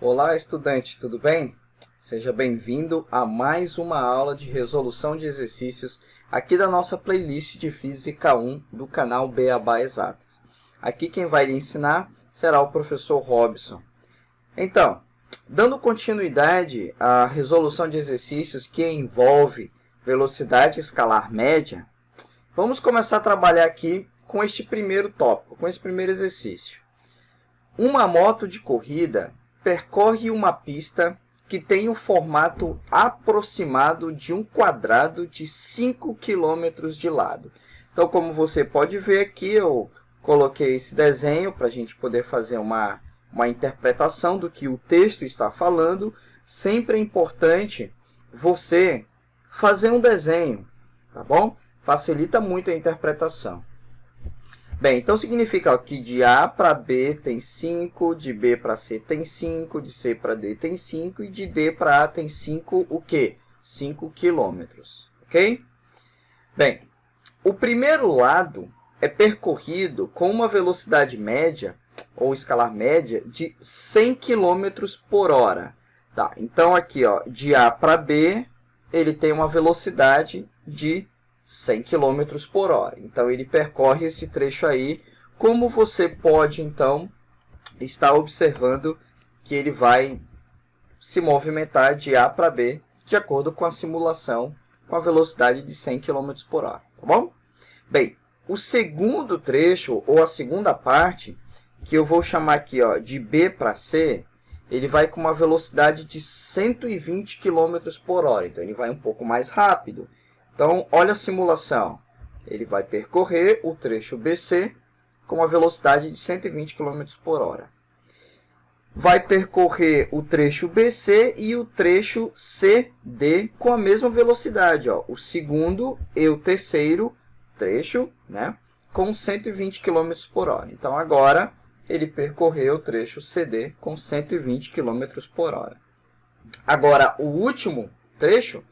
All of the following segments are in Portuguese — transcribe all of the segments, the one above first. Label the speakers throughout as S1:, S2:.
S1: Olá, estudante, tudo bem? Seja bem-vindo a mais uma aula de resolução de exercícios aqui da nossa playlist de Física 1 do canal Beabá Exatas. Aqui quem vai lhe ensinar será o professor Robson. Então, dando continuidade à resolução de exercícios que envolve velocidade escalar média, vamos começar a trabalhar aqui com este primeiro tópico, com esse primeiro exercício. Uma moto de corrida percorre uma pista que tem um formato aproximado de um quadrado de 5 km de lado. Então, como você pode ver aqui, eu coloquei esse desenho para a gente poder fazer uma interpretação do que o texto está falando. Sempre é importante você fazer um desenho, tá bom? Facilita muito a interpretação. Bem, então significa que de A para B tem 5, de B para C tem 5, de C para D tem 5 e de D para A tem 5, o quê? 5 quilômetros, ok? Bem, o primeiro lado é percorrido com uma velocidade média, ou escalar média, de 100 km por hora. Tá, então aqui, ó, de A para B, ele tem uma velocidade de 100 km por hora. Então, ele percorre esse trecho aí. Como você pode, então, estar observando que ele vai se movimentar de A para B, de acordo com a simulação, com a velocidade de 100 km por hora. Tá bom? Bem, o segundo trecho, ou a segunda parte, que eu vou chamar aqui, ó, de B para C, ele vai com uma velocidade de 120 km por hora. Então, ele vai um pouco mais rápido. Então, olha a simulação. Ele vai percorrer o trecho BC com uma velocidade de 120 km por hora. Vai percorrer o trecho BC e o trecho CD com a mesma velocidade. Ó. O segundo e o terceiro trecho, né, com 120 km por hora. Então, agora, ele percorreu o trecho CD com 120 km por hora. Agora, o último trecho,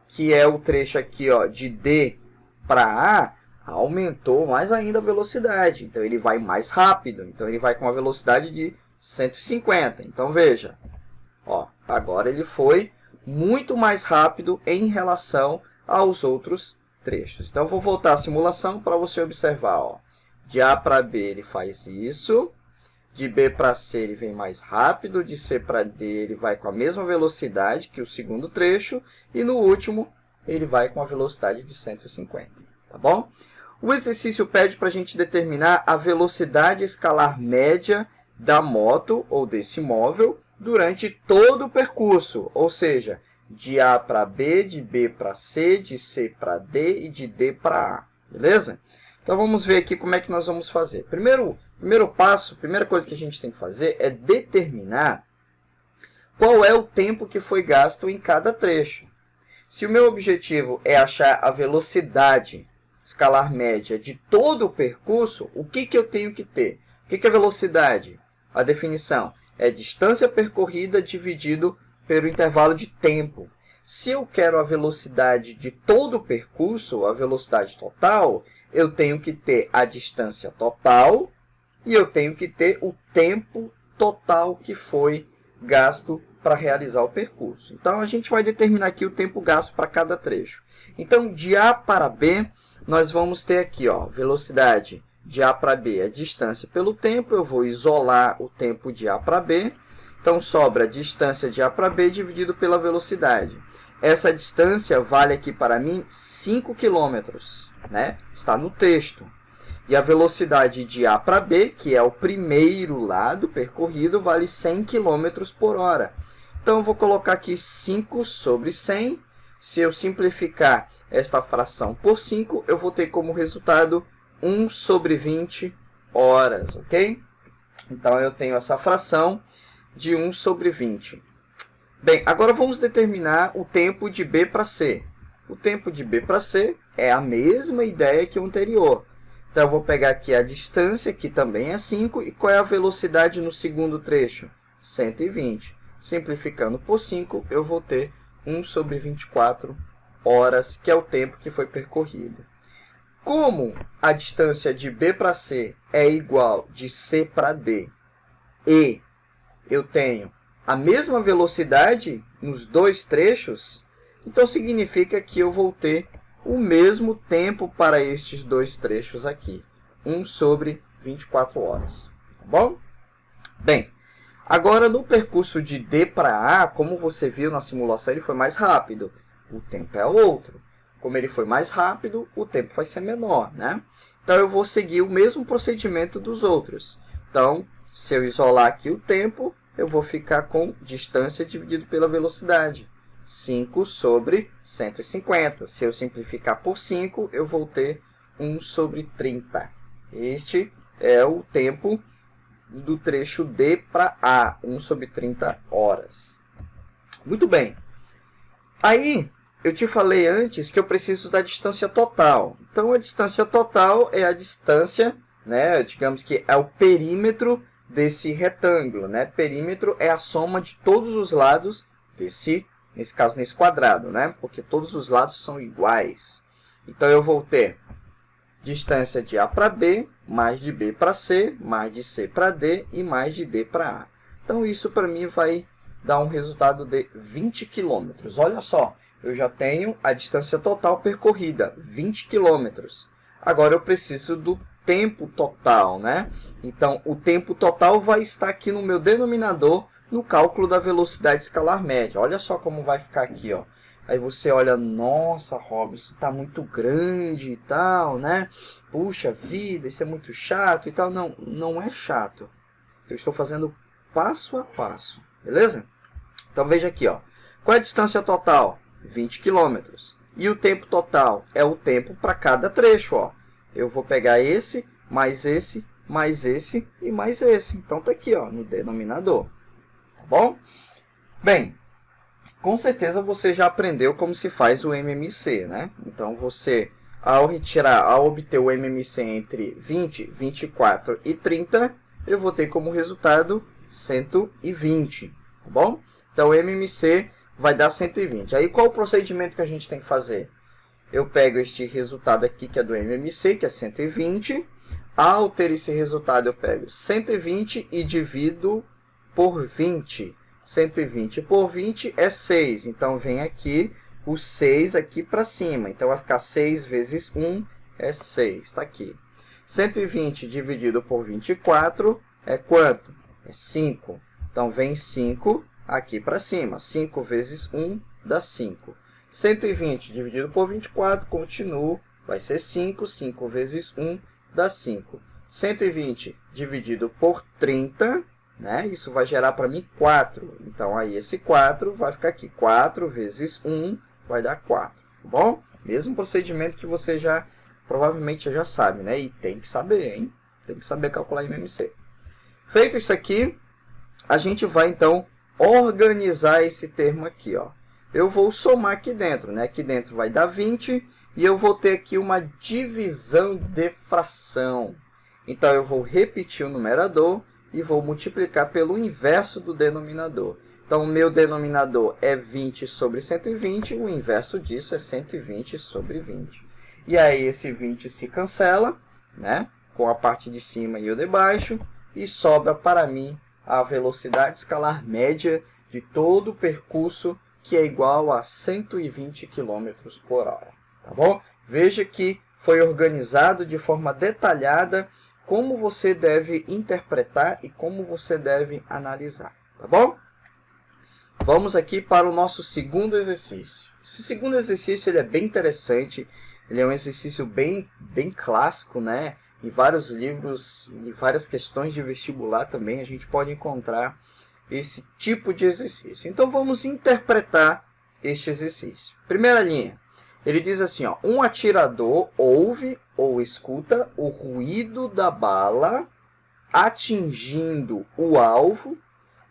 S1: que é o trecho aqui, ó, de D para A, aumentou mais ainda a velocidade. Então, ele vai mais rápido. Então, ele vai com uma velocidade de 150. Então, veja, ó, agora ele foi muito mais rápido em relação aos outros trechos. Então, eu vou voltar à simulação para você observar. Ó. De A para B, ele faz isso. De B para C, ele vem mais rápido. De C para D, ele vai com a mesma velocidade que o segundo trecho. E no último, ele vai com a velocidade de 150. Tá bom? O exercício pede para a gente determinar a velocidade escalar média da moto ou desse móvel durante todo o percurso. Ou seja, de A para B, de B para C, de C para D e de D para A. Beleza? Então, vamos ver aqui como é que nós vamos fazer. Primeiro passo, a primeira coisa que a gente tem que fazer é determinar qual é o tempo que foi gasto em cada trecho. Se o meu objetivo é achar a velocidade escalar média de todo o percurso, o que eu tenho que ter? O que é velocidade? A definição é distância percorrida dividido pelo intervalo de tempo. Se eu quero a velocidade de todo o percurso, a velocidade total, eu tenho que ter a distância total e eu tenho que ter o tempo total que foi gasto para realizar o percurso. Então, a gente vai determinar aqui o tempo gasto para cada trecho. Então, de A para B, nós vamos ter aqui, ó, velocidade de A para B, a distância pelo tempo. Eu vou isolar o tempo de A para B. Então, sobra a distância de A para B dividido pela velocidade. Essa distância vale aqui para mim 5 km, né? Está no texto. E a velocidade de A para B, que é o primeiro lado percorrido, vale 100 km por hora. Então, eu vou colocar aqui 5 sobre 100. Se eu simplificar esta fração por 5, eu vou ter como resultado 1 sobre 20 horas, ok? Então, eu tenho essa fração de 1 sobre 20. Bem, agora vamos determinar o tempo de B para C. O tempo de B para C é a mesma ideia que o anterior. Então, eu vou pegar aqui a distância, que também é 5, e qual é a velocidade no segundo trecho? 120. Simplificando por 5, eu vou ter 1 sobre 24 horas, que é o tempo que foi percorrido. Como a distância de B para C é igual de C para D, e eu tenho a mesma velocidade nos dois trechos, então significa que eu vou ter o mesmo tempo para estes dois trechos aqui. 1 sobre 24 horas. Tá bom? Bem, agora no percurso de D para A, como você viu na simulação, ele foi mais rápido. O tempo é outro. Como ele foi mais rápido, o tempo vai ser menor, né? Então, eu vou seguir o mesmo procedimento dos outros. Então, se eu isolar aqui o tempo, eu vou ficar com distância dividido pela velocidade. 5 sobre 150. Se eu simplificar por 5, eu vou ter 1 sobre 30. Este é o tempo do trecho D para A, 1 sobre 30 horas. Muito bem. Aí, eu te falei antes que eu preciso da distância total. Então, a distância total é a distância, né, digamos que é o perímetro desse retângulo, né? Perímetro é a soma de todos os lados nesse caso, nesse quadrado, né? Porque todos os lados são iguais. Então, eu vou ter distância de A para B, mais de B para C, mais de C para D e mais de D para A. Então, isso para mim vai dar um resultado de 20 km. Olha só, eu já tenho a distância total percorrida, 20 km. Agora, eu preciso do tempo total, né? Então, o tempo total vai estar aqui no meu denominador, no cálculo da velocidade escalar média. Olha só como vai ficar aqui, ó. Aí você olha, nossa, Rob, isso está muito grande e tal, né? Puxa vida, isso é muito chato e tal. Não, não é chato. Eu estou fazendo passo a passo, beleza? Então, veja aqui, ó. Qual é a distância total? 20 km. E o tempo total é o tempo para cada trecho, ó. Eu vou pegar esse, mais esse, mais esse e mais esse. Então, tá aqui, ó, no denominador. Tá bom? Bem, com certeza você já aprendeu como se faz o MMC, né? Então, você, ao obter o MMC entre 20, 24 e 30, eu vou ter como resultado 120, tá bom? Então, o MMC vai dar 120. Aí, qual o procedimento que a gente tem que fazer? Eu pego este resultado aqui, que é do MMC, que é 120. Ao ter esse resultado, eu pego 120 e divido por 20. 120 por 20 é 6. Então, vem aqui o 6 aqui para cima. Então, vai ficar 6 vezes 1 é 6. Está aqui. 120 dividido por 24 é quanto? É 5. Então, vem 5 aqui para cima. 5 vezes 1 dá 5. 120 dividido por 24, continuo, vai ser 5. 5 vezes 1 dá 5. 120 dividido por 30, né? Isso vai gerar para mim 4. Então, aí esse 4 vai ficar aqui. 4 vezes 1 vai dar 4. Tá bom? Mesmo procedimento que você já provavelmente já sabe, né? E tem que saber, hein? Tem que saber calcular MMC. Feito isso aqui, a gente vai, então, organizar esse termo aqui, ó. Eu vou somar aqui dentro, né? Aqui dentro vai dar 20 e eu vou ter aqui uma divisão de fração. Então, eu vou repetir o numerador e vou multiplicar pelo inverso do denominador. Então, o meu denominador é 20 sobre 120, o inverso disso é 120 sobre 20. E aí, esse 20 se cancela, né? Com a parte de cima e o de baixo, e sobra para mim a velocidade escalar média de todo o percurso, que é igual a 120 km por hora. Tá bom? Veja que foi organizado de forma detalhada como você deve interpretar e como você deve analisar. Tá bom? Vamos aqui para o nosso segundo exercício. Esse segundo exercício ele é bem interessante. Ele é um exercício bem clássico, né? Em vários livros e várias questões de vestibular também a gente pode encontrar esse tipo de exercício. Então, vamos interpretar este exercício. Primeira linha, ele diz assim, ó, um atirador ouve ou escuta o ruído da bala atingindo o alvo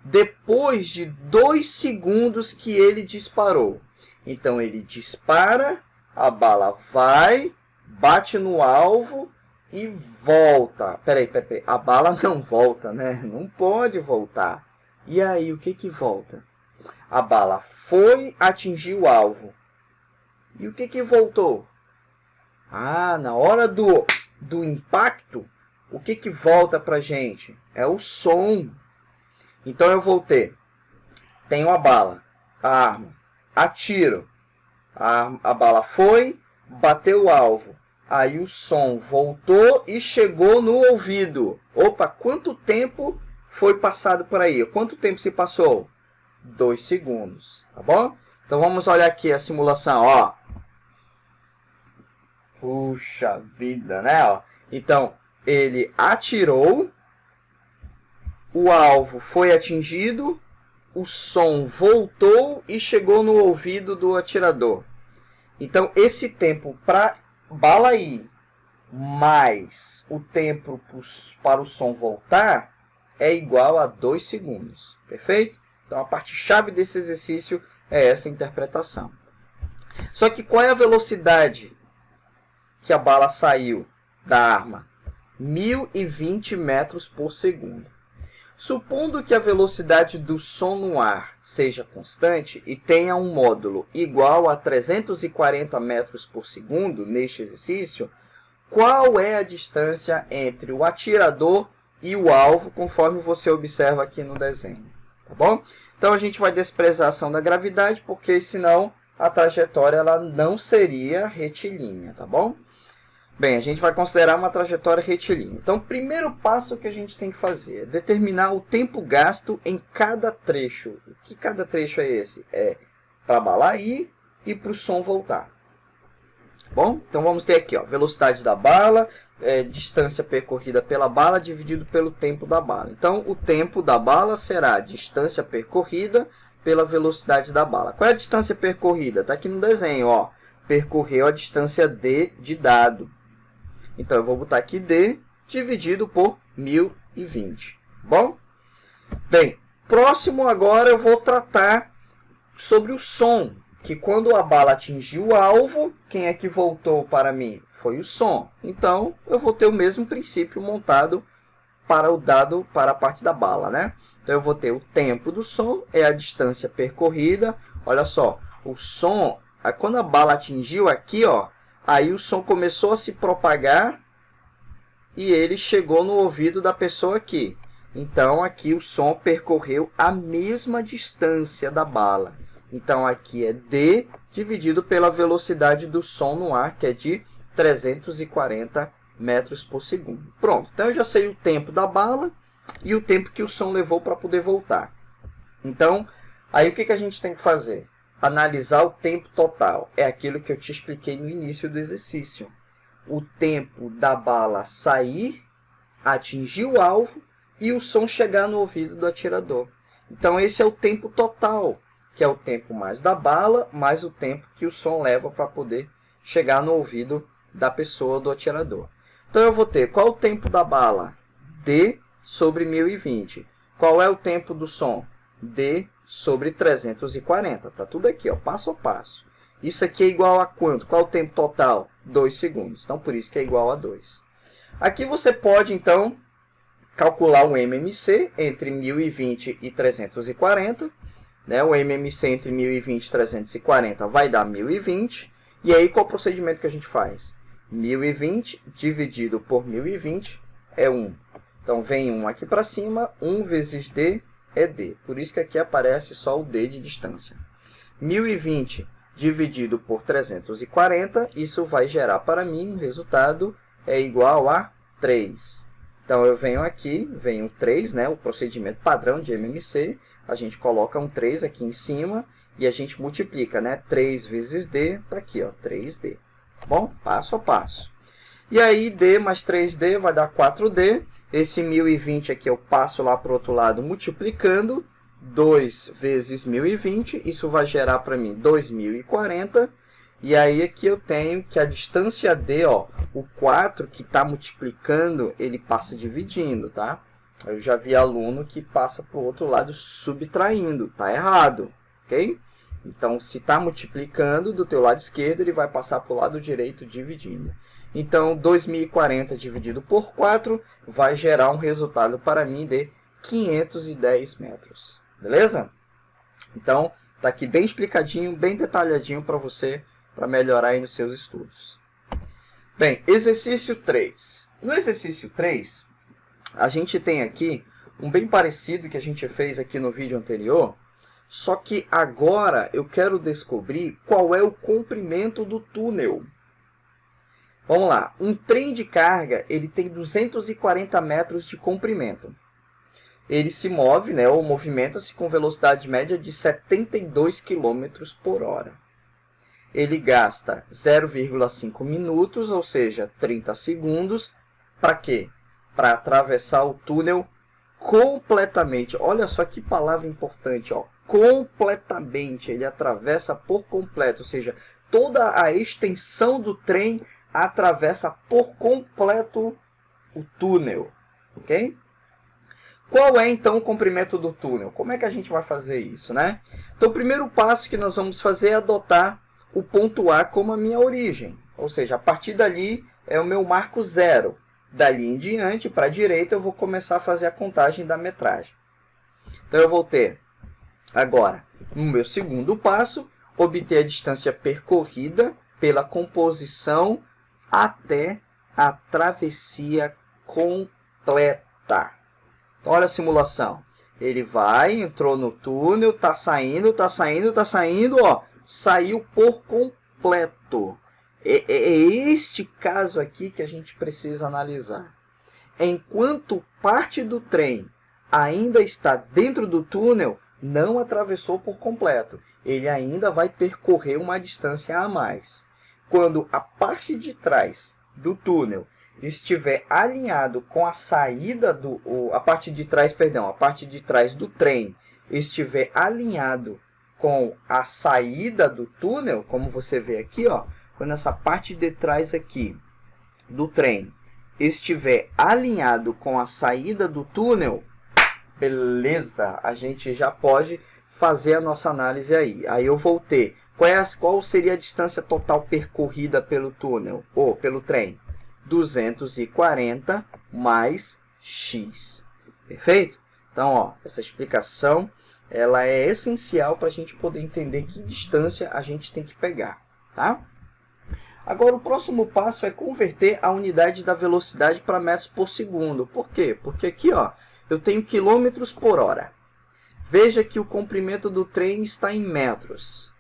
S1: depois de 2 segundos que ele disparou. Então, ele dispara, a bala vai, bate no alvo e volta. Peraí, a bala não volta, né? Não pode voltar. E aí, o que volta? A bala foi atingir o alvo. E o que voltou? Ah, na hora do impacto, o que volta para a gente? É o som. Então, eu vou ter tenho a bala, a arma, atiro, a bala foi, bateu o alvo, aí o som voltou e chegou no ouvido. Opa, quanto tempo foi passado por aí? Quanto tempo se passou? 2 segundos, tá bom? Então vamos olhar aqui a simulação, ó. Puxa vida, né? Ó. Então, ele atirou, o alvo foi atingido, o som voltou e chegou no ouvido do atirador. Então, esse tempo para bala ir mais o tempo para o som voltar é igual a 2 segundos. Perfeito? Então, a parte-chave desse exercício é essa interpretação. Só que qual é a velocidade que a bala saiu da arma? 1020 metros por segundo. Supondo que a velocidade do som no ar seja constante e tenha um módulo igual a 340 metros por segundo neste exercício, qual é a distância entre o atirador e o alvo, conforme você observa aqui no desenho? Tá bom? Então a gente vai desprezar a ação da gravidade, porque senão a trajetória ela não seria retilínea, tá bom? Bem, a gente vai considerar uma trajetória retilínea. Então, o primeiro passo que a gente tem que fazer é determinar o tempo gasto em cada trecho. Que cada trecho é esse? É para a bala ir e para o som voltar. Bom, então vamos ter aqui, ó, velocidade da bala, distância percorrida pela bala dividido pelo tempo da bala. Então, o tempo da bala será a distância percorrida pela velocidade da bala. Qual é a distância percorrida? Está aqui no desenho, ó. Percorreu a distância D de dado. Então, eu vou botar aqui D dividido por 1020. Bom? Bem, próximo agora eu vou tratar sobre o som. Que quando a bala atingiu o alvo, quem é que voltou para mim? Foi o som. Então, eu vou ter o mesmo princípio montado para o dado, para a parte da bala, né? Então, eu vou ter o tempo do som, é a distância percorrida. Olha só, o som, quando a bala atingiu aqui, ó, aí o som começou a se propagar e ele chegou no ouvido da pessoa aqui. Então, aqui o som percorreu a mesma distância da bala. Então, aqui é D dividido pela velocidade do som no ar, que é de 340 metros por segundo. Pronto, então eu já sei o tempo da bala e o tempo que o som levou para poder voltar. Então, aí o que a gente tem que fazer? Analisar o tempo total. É aquilo que eu te expliquei no início do exercício. O tempo da bala sair, atingir o alvo e o som chegar no ouvido do atirador. Então, esse é o tempo total, que é o tempo mais da bala, mais o tempo que o som leva para poder chegar no ouvido da pessoa, do atirador. Então, eu vou ter qual o tempo da bala? D sobre 1020. Qual é o tempo do som? D sobre 340. Tá tudo aqui, ó, passo a passo. Isso aqui é igual a quanto? Qual o tempo total? 2 segundos. Então, por isso que é igual a 2. Aqui você pode, então, calcular o MMC entre 1020 e 340. Né? O MMC entre 1020 e 340 vai dar 1020. E aí, qual o procedimento que a gente faz? 1020 dividido por 1020 é 1. Então, vem 1 aqui para cima. 1 vezes D é D. Por isso que aqui aparece só o D de distância. 1020 dividido por 340, isso vai gerar para mim um resultado é igual a 3. Então, eu venho aqui, venho 3, né, o procedimento padrão de MMC. A gente coloca um 3 aqui em cima e a gente multiplica, né? 3 vezes D, está aqui, ó, 3D. Bom, passo a passo. E aí, D mais 3D vai dar 4D. Esse 1020 aqui eu passo lá para o outro lado multiplicando. 2 vezes 1020, isso vai gerar para mim 2040. E aí aqui eu tenho que a distância D, ó, o 4 que está multiplicando, ele passa dividindo, tá? Eu já vi aluno que passa para o outro lado subtraindo, tá errado, ok? Então, se está multiplicando do teu lado esquerdo, ele vai passar para o lado direito dividindo. Então, 2040 dividido por 4 vai gerar um resultado para mim de 510 metros. Beleza? Então, está aqui bem explicadinho, bem detalhadinho para você, para melhorar aí nos seus estudos. Bem, exercício 3. No exercício 3, a gente tem aqui um bem parecido que a gente fez aqui no vídeo anterior, Só que agora eu quero descobrir qual é o comprimento do túnel. Vamos lá, um trem de carga ele tem 240 metros de comprimento. Ele se move, né, ou movimenta-se com velocidade média de 72 km por hora. Ele gasta 0,5 minutos, ou seja, 30 segundos. Para quê? Para atravessar o túnel completamente. Olha só que palavra importante, ó. Completamente. Ele atravessa por completo, ou seja, toda a extensão do trem atravessa por completo o túnel, ok? Qual é, então, o comprimento do túnel? Como é que a gente vai fazer isso, né? Então, o primeiro passo que nós vamos fazer é adotar o ponto A como a minha origem. Ou seja, a partir dali é o meu marco zero. Dali em diante, para a direita, eu vou começar a fazer a contagem da metragem. Então, eu vou ter, agora, no meu segundo passo, obter a distância percorrida pela composição até a travessia completa. Então, olha a simulação. Ele vai, entrou no túnel, está saindo, ó, saiu por completo. É este caso aqui que a gente precisa analisar. Enquanto parte do trem ainda está dentro do túnel, não atravessou por completo. Ele ainda vai percorrer uma distância a mais. Quando a parte de trás do túnel estiver alinhado com a saída do... a parte de trás do trem estiver alinhado com a saída do túnel, como você vê aqui, ó, quando essa parte de trás aqui do trem estiver alinhado com a saída do túnel, beleza, a gente já pode fazer a nossa análise aí. Aí eu vou ter qual seria a distância total percorrida pelo túnel, ou pelo trem? 240 mais x. Perfeito? Então, ó, essa explicação ela é essencial para a gente poder entender que distância a gente tem que pegar. Tá? Agora, o próximo passo é converter a unidade da velocidade para metros por segundo. Por quê? Porque aqui, ó, eu tenho quilômetros por hora. Veja que o comprimento do trem está em metros,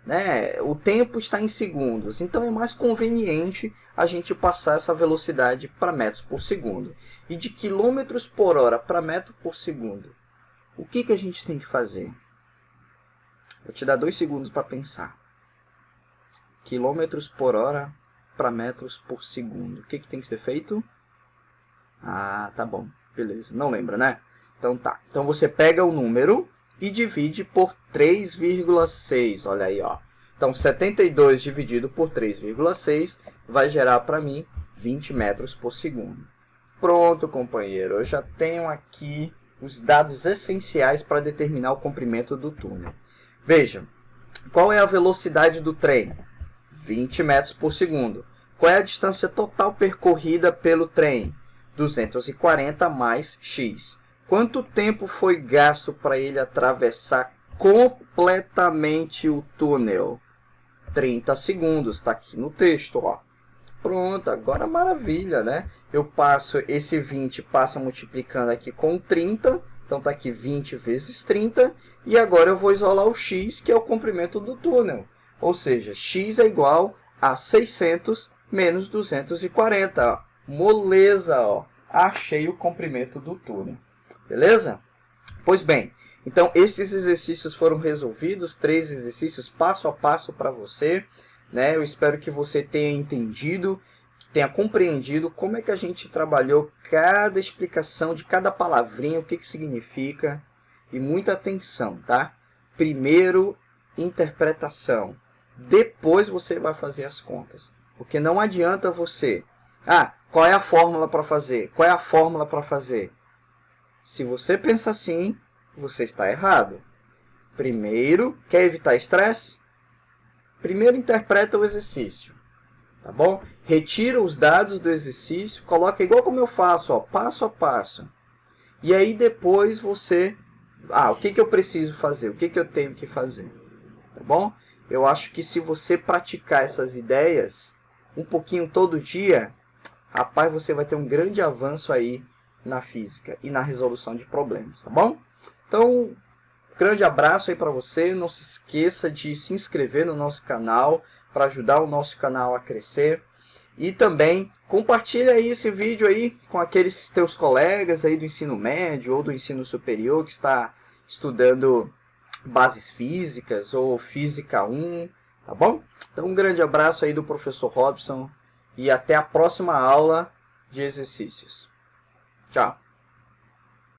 S1: né? O tempo está em segundos. Então, é mais conveniente a gente passar essa velocidade para metros por segundo. E de quilômetros por hora para metro por segundo, o que a gente tem que fazer? Vou te dar 2 segundos para pensar. Quilômetros por hora para metros por segundo. O que tem que ser feito? Ah, tá bom. Beleza. Não lembra, né? Então tá. Então você pega o número e divide por 3,6. Olha aí, ó. Então 72 dividido por 3,6 vai gerar para mim 20 metros por segundo. Pronto, companheiro. Eu já tenho aqui os dados essenciais para determinar o comprimento do túnel. Veja, qual é a velocidade do trem? 20 metros por segundo. Qual é a distância total percorrida pelo trem? 240 mais x. Quanto tempo foi gasto para ele atravessar completamente o túnel? 30 segundos. Está aqui no texto, ó. Pronto, agora maravilha, né? Eu passo esse 20, passa multiplicando aqui com 30. Então, está aqui 20 vezes 30. E agora eu vou isolar o x, que é o comprimento do túnel. Ou seja, x é igual a 600 menos 240. Moleza, ó. Achei o comprimento do túnel. Beleza? Pois bem, então esses exercícios foram resolvidos. 3 exercícios passo a passo para você, né? Eu espero que você tenha entendido, que tenha compreendido como é que a gente trabalhou cada explicação de cada palavrinha, o que significa. E muita atenção, tá? Primeiro, interpretação. Depois você vai fazer as contas. Porque não adianta você... Ah, qual é a fórmula para fazer? Qual é a fórmula para fazer? Se você pensa assim, você está errado. Primeiro, quer evitar estresse? Primeiro interpreta o exercício. Tá bom? Retira os dados do exercício, coloca igual como eu faço, ó, passo a passo. E aí depois você... Ah, o que eu preciso fazer? O que eu tenho que fazer? Tá bom? Eu acho que se você praticar essas ideias um pouquinho todo dia, rapaz, você vai ter um grande avanço aí na física e na resolução de problemas, tá bom? Então, grande abraço aí para você. Não se esqueça de se inscrever no nosso canal para ajudar o nosso canal a crescer. E também compartilha aí esse vídeo aí com aqueles teus colegas aí do ensino médio ou do ensino superior que está estudando bases físicas ou física 1, tá bom? Então um grande abraço aí do professor Robson e até a próxima aula de exercícios. Tchau!